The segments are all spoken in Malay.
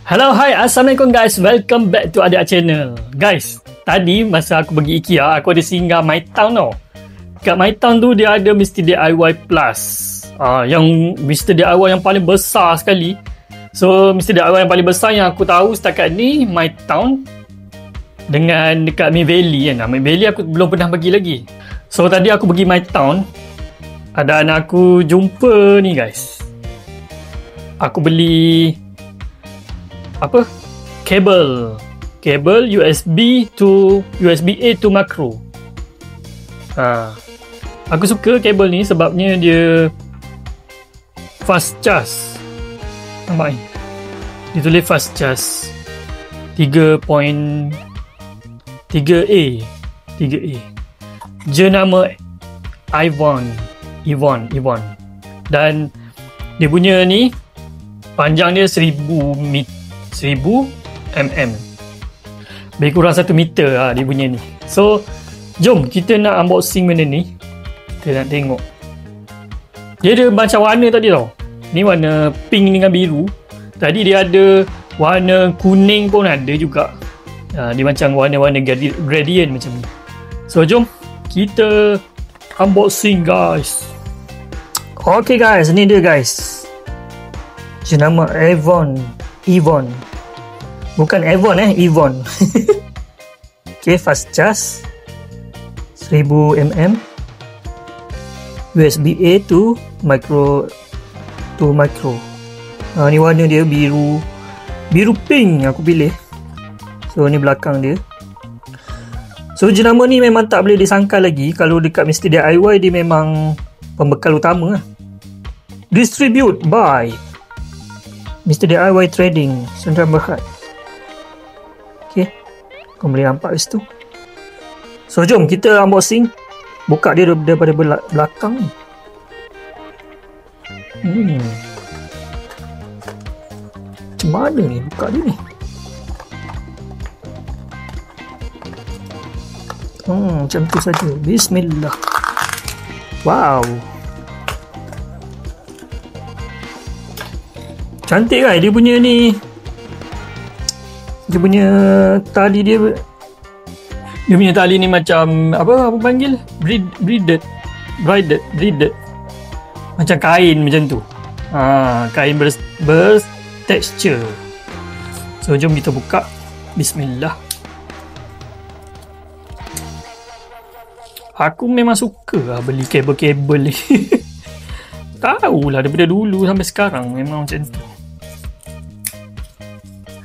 Hello, hi, Assalamualaikum guys. Welcome back to Adik Channel. Guys, tadi masa aku pergi IKEA, aku ada singgah MyTown tau. Kat MyTown tu dia ada Mr. DIY Plus. Yang Mr. DIY yang paling besar sekali. So, Mr. DIY yang paling besar yang aku tahu setakat ni MyTown dengan dekat May Valley kan. May Valley aku belum pernah pergi lagi. So, tadi aku pergi MyTown. Ada anak aku jumpa ni guys. Aku beli kabel USB to USB-A to macro. Aku suka kabel ni sebabnya dia fast charge. Nampak ni, dia tulis fast charge 3.3A. Dia nama Evon. Dan dia punya ni panjang dia 1000 mm. Lebih kurang 1 meter dia punya ni. So, jom kita nak unboxing benda ni. Kita nak tengok. Dia ada macam warna tadi tau. Ni warna pink dengan biru. Tadi dia ada warna kuning pun ada juga. Dia macam warna-warna gradient macam ni. So, jom kita unboxing guys. Okay guys, ni dia guys. Dia nama Evon. Bukan Evon Evon. Okay, fast charge 1000 mm. USB-A to macro. Ni warna dia biru pink aku pilih. So ni belakang dia. So jenama ni memang tak boleh disangkal lagi. Kalau dekat Mr. DIY dia memang pembekal utama lah. Distribute by Mr. DIY Trading Sdn Bhd. Okay, kau boleh nampak kat situ. So jom kita unboxing. Buka dia daripada belakang ni. Macam mana ni buka dia ni? Macam tu saja. Bismillah. Wow, cantik kan dia punya ni. Dia punya tali dia punya tali ni macam apa panggil? Braided. Macam kain macam tu. Kain bertekstur. So jom kita buka. Bismillah. Aku memang suka beli kabel-kabel ni. Tahulah daripada dulu sampai sekarang memang macam tu.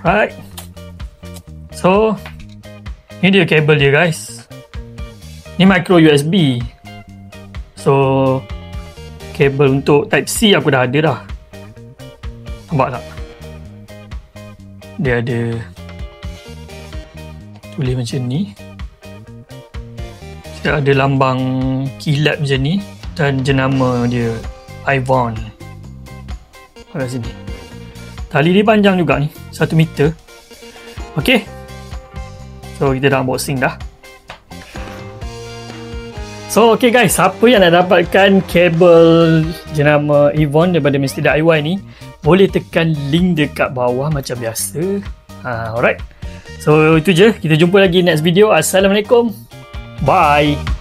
Right. So, ni dia kabel dia guys. Ni micro USB. So, kabel untuk type C aku dah ada dah. Nampak tak? Dia ada tulis macam ni. Dia ada lambang kilat macam ni. Dan jenama dia Evon. Kat sini. Tali dia panjang juga ni, 1 meter. Okay. So kita dah unboxing dah. So okay guys, siapa yang nak dapatkan kabel jenama Evon daripada Mr. DIY ni, boleh tekan link dekat bawah macam biasa. Alright. So itu je, kita jumpa lagi next video. Assalamualaikum. Bye.